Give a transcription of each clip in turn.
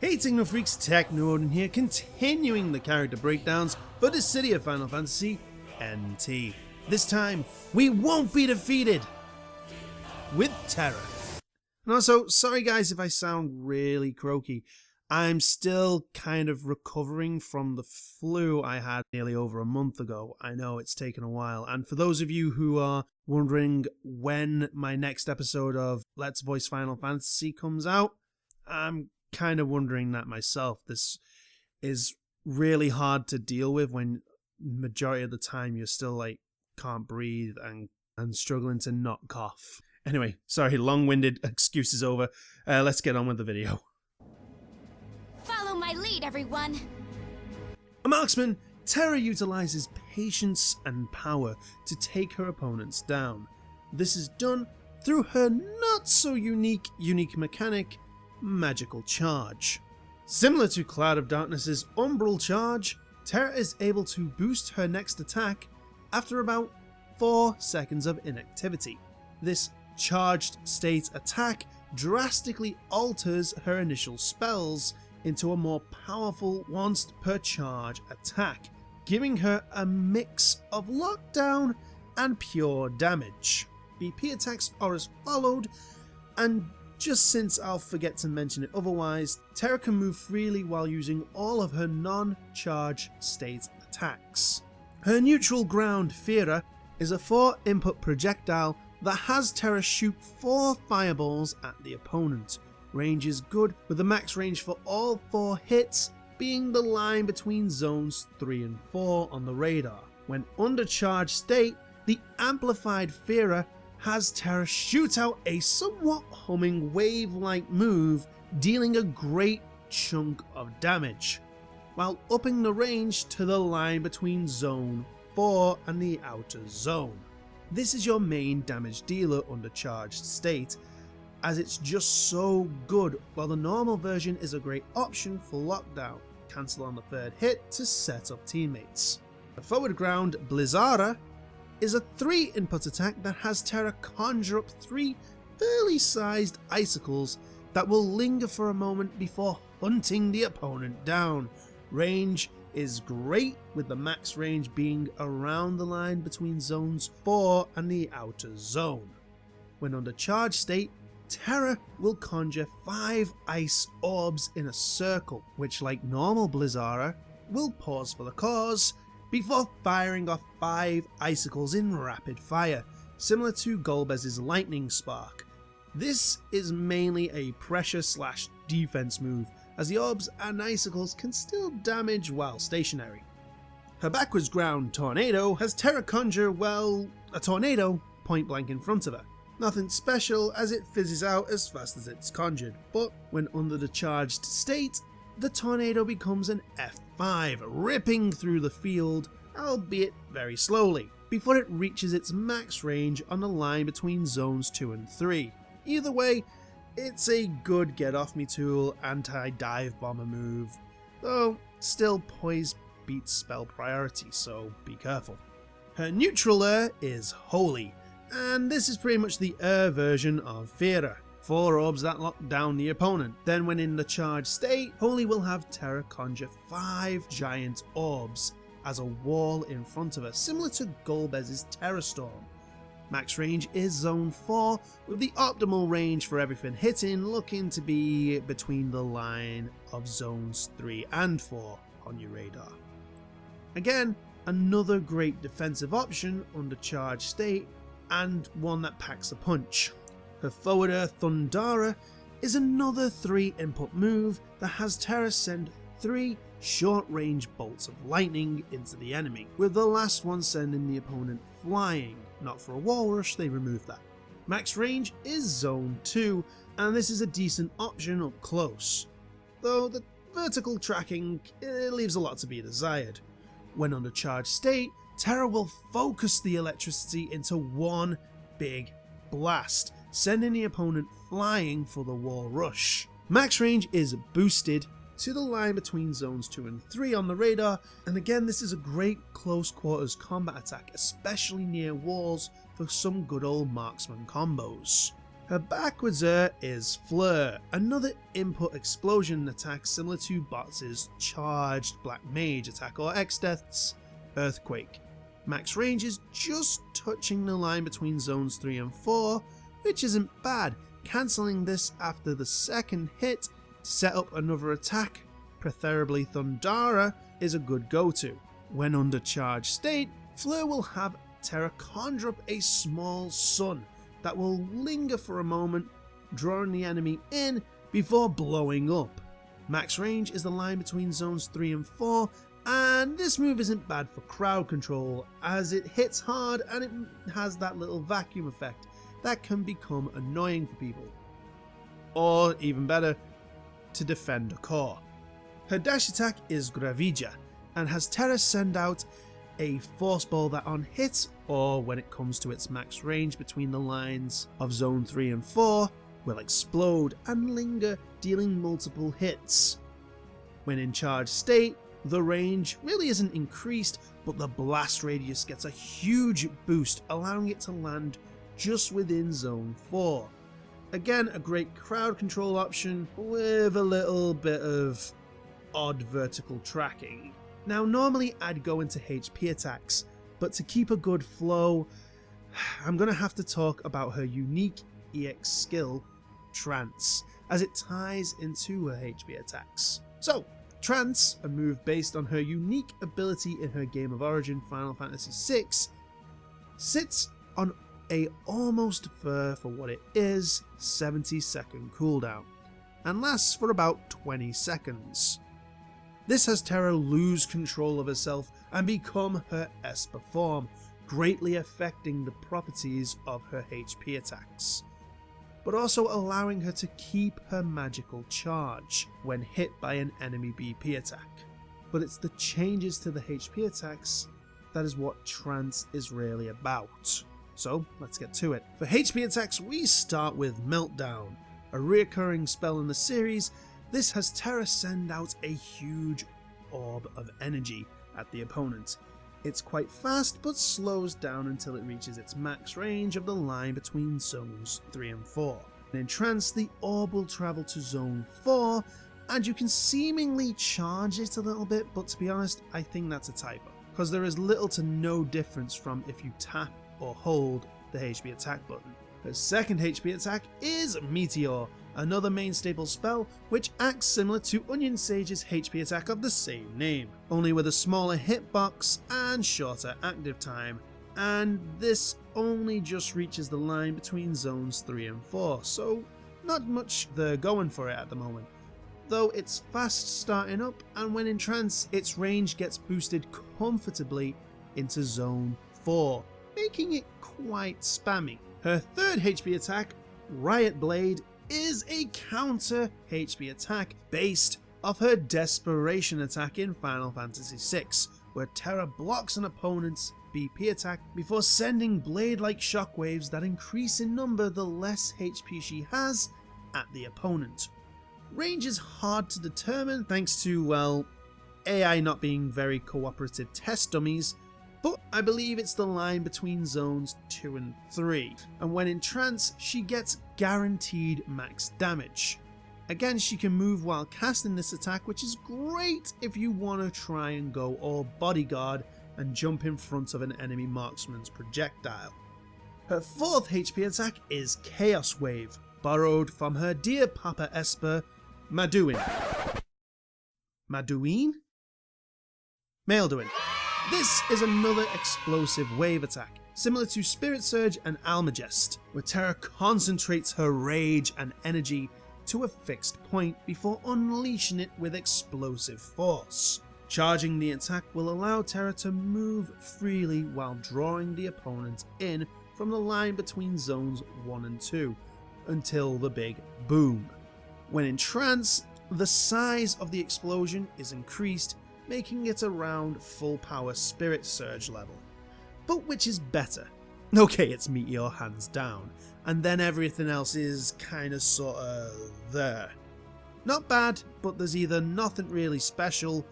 Hey Techno Freaks, Techno Odin here, continuing the character breakdowns for Dissidia Final Fantasy NT. This time, we won't be defeated with Terra. And also, sorry guys if I sound really croaky. I'm still kind of recovering from the flu I had nearly over a month ago. I know it's taken a while. And for those of you who are wondering when my next episode of Let's Voice Final Fantasy comes out, I'm kind of wondering that myself. This is really hard to deal with when majority of the time you're still like can't breathe and struggling to not cough. Anyway, sorry, long-winded excuses over. Let's get on with the video. Follow my lead, everyone! A marksman, Terra utilizes patience and power to take her opponents down. This is done through her not-so-unique mechanic, Magical Charge. Similar to Cloud of Darkness's Umbral Charge, Terra is able to boost her next attack after about 4 seconds of inactivity. This charged state attack drastically alters her initial spells into a more powerful once per charge attack, giving her a mix of lockdown and pure damage. BP attacks are as followed, and just since I'll forget to mention it otherwise, Terra can move freely while using all of her non-charge state attacks. Her neutral ground, Terra, is a 4-input projectile that has Terra shoot 4 fireballs at the opponent. Range is good, with the max range for all 4 hits being the line between zones 3 and 4 on the radar. When under charge state, the amplified Terra has Terra shoot out a somewhat humming wave-like move, dealing a great chunk of damage, while upping the range to the line between zone 4 and the outer zone. This is your main damage dealer under charged state, as it's just so good, while the normal version is a great option for lockdown. Cancel on the 3rd hit to set up teammates. The forward ground, Blizzara, is a 3-input attack that has Terra conjure up 3 fairly sized icicles that will linger for a moment before hunting the opponent down. Range is great, with the max range being around the line between zones 4 and the outer zone. When under charge state, Terra will conjure 5 ice orbs in a circle, which, like normal Blizzara, will pause for the cause before firing off 5 icicles in rapid fire, similar to Golbez's Lightning Spark. This is mainly a pressure/defense move, as the orbs and icicles can still damage while stationary. Her backwards ground, Tornado, has Terra conjure, well, a tornado point blank in front of her. Nothing special, as it fizzes out as fast as it's conjured, but when under the charged state, the tornado becomes an F5, ripping through the field, albeit very slowly, before it reaches its max range on the line between zones 2 and 3. Either way, it's a good get-off-me tool anti-dive bomber move, though still poise beats spell priority, so be careful. Her neutral is Holy, and this is pretty much the version of Terra. 4 orbs that lock down the opponent. Then when in the charge state, Holy will have Terra conjure 5 giant orbs as a wall in front of her, similar to Golbez's Terra Storm. Max range is zone 4, with the optimal range for everything hitting looking to be between the line of zones 3 and 4 on your radar. Again, another great defensive option under charge state, and one that packs a punch. Her forward Thundara is another 3-input move that has Terra send 3 short-range bolts of lightning into the enemy, with the last one sending the opponent flying. Not for a wall rush, they removed that. Max range is zone 2, and this is a decent option up close, though the vertical tracking leaves a lot to be desired. When under charge state, Terra will focus the electricity into one big blast, sending the opponent flying for the wall rush. Max range is boosted to the line between zones 2 and 3 on the radar, and again this is a great close quarters combat attack, especially near walls for some good old marksman combos. Her backwards is Flare, another input explosion attack similar to Bots' charged Black Mage attack or X-Death's Earthquake. Max range is just touching the line between zones 3 and 4, which isn't bad. Cancelling this after the second hit to set up another attack, preferably Thundara, is a good go-to. When under charge state, Fleur will have Terra conjure up a small sun that will linger for a moment, drawing the enemy in before blowing up. Max range is the line between zones 3 and 4, and this move isn't bad for crowd control as it hits hard and it has that little vacuum effect that can become annoying for people. Or even better, to defend a core. Her dash attack is Gravija and has Terra send out a force ball that on hit, or when it comes to its max range between the lines of zone 3 and 4, will explode and linger, dealing multiple hits. When in charge state, the range really isn't increased, but the blast radius gets a huge boost, allowing it to land just within zone 4. Again, a great crowd control option with a little bit of odd vertical tracking. Now normally I'd go into HP attacks, but to keep a good flow, I'm going to have to talk about her unique EX skill, Trance, as it ties into her HP attacks. So, Trance, a move based on her unique ability in her game of origin Final Fantasy VI, sits on a almost for what it is 70-second cooldown, and lasts for about 20 seconds. This has Terra lose control of herself and become her Esper form, greatly affecting the properties of her HP attacks, but also allowing her to keep her magical charge when hit by an enemy BP attack. But it's the changes to the HP attacks that is what Trance is really about. So let's get to it. For HP attacks, we start with Meltdown, a reoccurring spell in the series. This has Terra send out a huge orb of energy at the opponent. It's quite fast, but slows down until it reaches its max range of the line between zones 3 and 4. In Trance, the orb will travel to zone 4, and you can seemingly charge it a little bit, but to be honest, I think that's a typo, because there is little to no difference from if you tap or hold the HP attack button. Her second HP attack is Meteor, another main staple spell which acts similar to Onion Sage's HP attack of the same name, only with a smaller hitbox and shorter active time, and this only just reaches the line between zones 3 and 4, so not much they're going for it at the moment. Though it's fast starting up, and when in Trance, its range gets boosted comfortably into zone 4, making it quite spammy. Her third HP attack, Riot Blade, is a counter HP attack based off her Desperation attack in Final Fantasy VI, where Terra blocks an opponent's BP attack before sending blade-like shockwaves that increase in number the less HP she has at the opponent. Range is hard to determine thanks to, well, AI not being very cooperative test dummies, but I believe it's the line between zones 2 and 3, and when in Trance, she gets guaranteed max damage. Again, she can move while casting this attack, which is great if you want to try and go all bodyguard and jump in front of an enemy marksman's projectile. Her fourth HP attack is Chaos Wave, borrowed from her dear Papa Esper, Maduin. Maduin? Maelduin. This is another explosive wave attack, similar to Spirit Surge and Almagest, where Terra concentrates her rage and energy to a fixed point before unleashing it with explosive force. Charging the attack will allow Terra to move freely while drawing the opponent in from the line between zones 1 and 2, until the big boom. When in Trance, the size of the explosion is increased, making it around full power Spirit Surge level. But which is better? Okay, it's Meteor hands down, and then everything else is kinda sorta there. Not bad, but there's either nothing really special,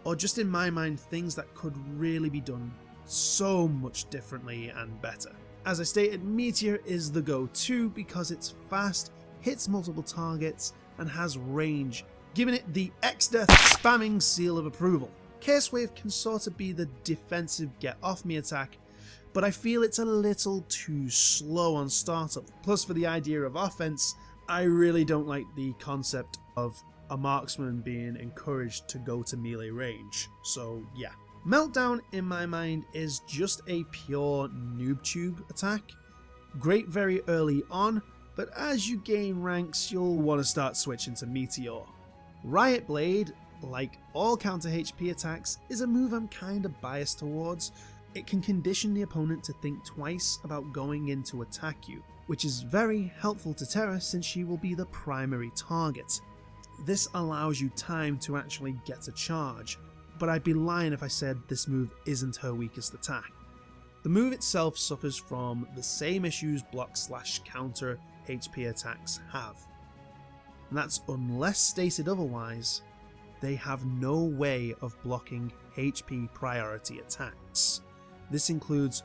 or just in my mind things that could really be done so much differently and better. As I stated, Meteor is the go-to because it's fast, hits multiple targets, and has range, giving it the X-Death spamming seal of approval. Chaos Wave can sort of be the defensive get-off-me attack, but I feel it's a little too slow on startup. Plus, for the idea of offense, I really don't like the concept of a marksman being encouraged to go to melee range, so yeah. Meltdown, in my mind, is just a pure noob tube attack. Great very early on, but as you gain ranks, you'll want to start switching to Meteor. Riot Blade, like all counter HP attacks, is a move I'm kinda biased towards. It can condition the opponent to think twice about going in to attack you, which is very helpful to Terra since she will be the primary target. This allows you time to actually get a charge, but I'd be lying if I said this move isn't her weakest attack. The move itself suffers from the same issues block/counter HP attacks have, and that's unless stated otherwise, they have no way of blocking HP priority attacks. This includes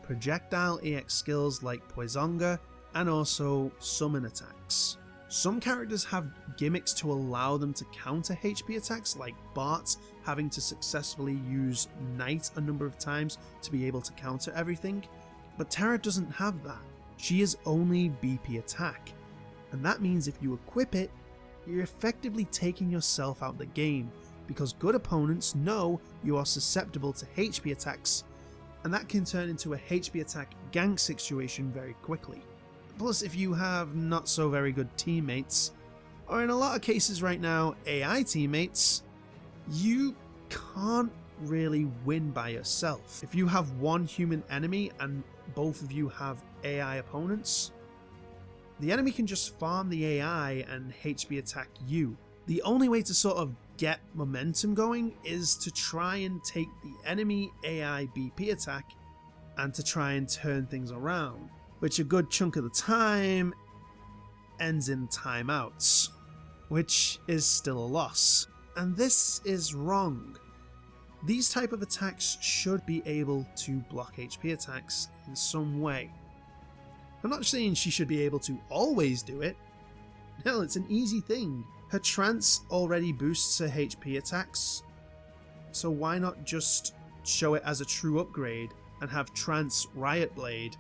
projectile EX skills like Poisonga and also summon attacks. Some characters have gimmicks to allow them to counter HP attacks, like Bart having to successfully use Knight a number of times to be able to counter everything, but Terra doesn't have that. She is only BP attack, and that means if you equip it, you're effectively taking yourself out the game, because good opponents know you are susceptible to HP attacks, and that can turn into a HP attack gank situation very quickly. Plus, if you have not so very good teammates, or in a lot of cases right now, AI teammates, you can't really win by yourself. If you have one human enemy and both of you have AI opponents, the enemy can just farm the AI and HP attack you. The only way to sort of get momentum going is to try and take the enemy AI BP attack and to try and turn things around, which a good chunk of the time ends in timeouts, which is still a loss. And this is wrong. These type of attacks should be able to block HP attacks in some way. I'm not saying she should be able to always do it. Hell, it's an easy thing. Her Trance already boosts her HP attacks, so why not just show it as a true upgrade and have Trance Riot Blade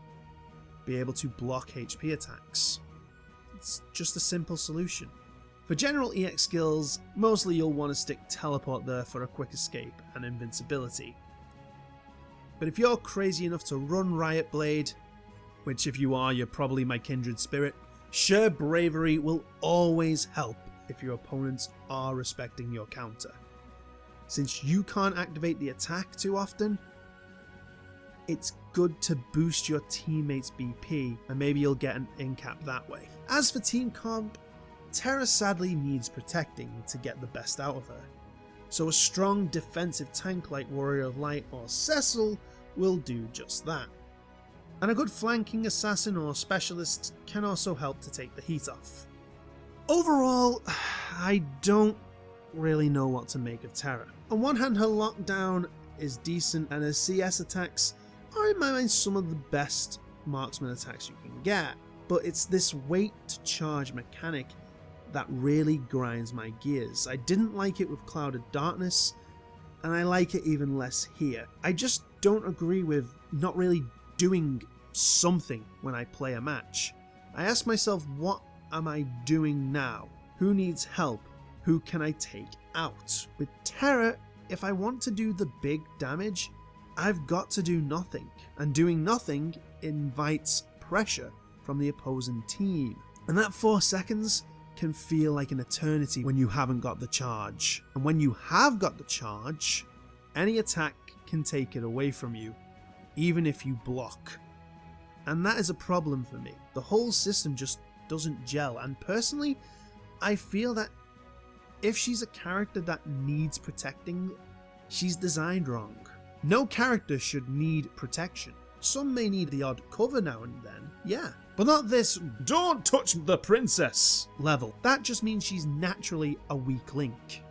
be able to block HP attacks? It's just a simple solution. For general EX skills, mostly you'll want to stick Teleport there for a quick escape and invincibility. But if you're crazy enough to run Riot Blade, which if you are, you're probably my kindred spirit, Sheer Bravery will always help if your opponents are respecting your counter. Since you can't activate the attack too often, it's good to boost your teammates' BP, and maybe you'll get an in-cap that way. As for team comp, Terra sadly needs protecting to get the best out of her, so a strong defensive tank like Warrior of Light or Cecil will do just that. And a good flanking assassin or specialist can also help to take the heat off. Overall, I don't really know what to make of Terra. On one hand, her lockdown is decent and her CS attacks are in my mind some of the best marksman attacks you can get, but it's this wait to charge mechanic that really grinds my gears. I didn't like it with Clouded Darkness, and I like it even less here. I just don't agree with not really doing something when I play a match. I ask myself, what am I doing now? Who needs help? Who can I take out? With Terra, if I want to do the big damage, I've got to do nothing, and doing nothing invites pressure from the opposing team. And that 4 seconds can feel like an eternity when you haven't got the charge. And when you have got the charge, any attack can take it away from you, even if you block. And that is a problem for me. The whole system just doesn't gel, and personally, I feel that if she's a character that needs protecting, she's designed wrong. No character should need protection. Some may need the odd cover now and then, yeah, but not this "don't touch the princess" level. That just means she's naturally a weak link,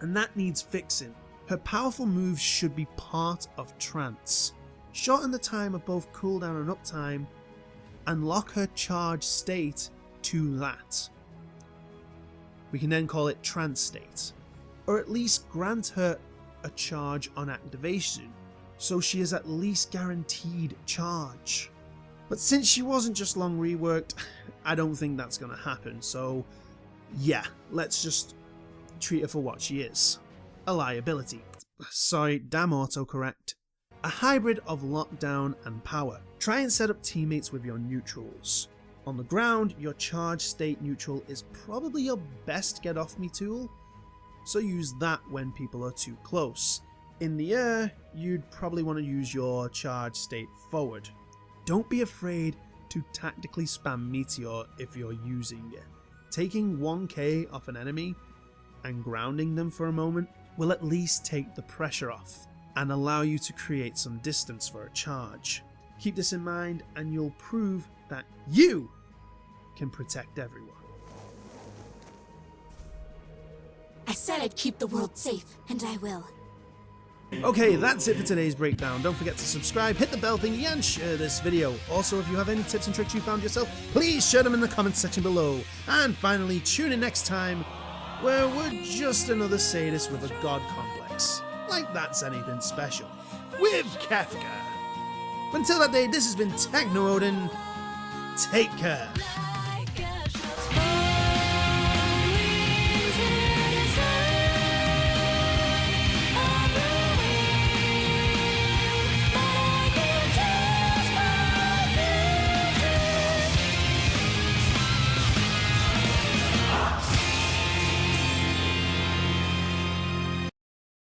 and that needs fixing. Her powerful moves should be part of Trance. shorten the time of both cooldown and uptime, and lock her charge state to that. We can then call it Trance state, or at least grant her a charge on activation, so she is at least guaranteed charge. But since she wasn't just long reworked, I don't think that's going to happen, so yeah, let's just treat her for what she is. A liability. Sorry, damn autocorrect. A hybrid of lockdown and power. Try and set up teammates with your neutrals. On the ground, your charge state neutral is probably your best get off me tool, so use that when people are too close. In the air, you'd probably want to use your charge state forward. Don't be afraid to tactically spam Meteor if you're using it. Taking 1k off an enemy and grounding them for a moment will at least take the pressure off and allow you to create some distance for a charge. Keep this in mind and you'll prove that you can protect everyone. I said I'd keep the world safe, and I will. Okay, that's it for today's breakdown. Don't forget to subscribe, hit the bell thingy, and share this video. Also, if you have any tips and tricks you found yourself, please share them in the comments section below. And finally, tune in next time, where we're just another sadist with a god complex. Like that's anything special. With Kefka. Until that day, this has been Techno Odin. Take care.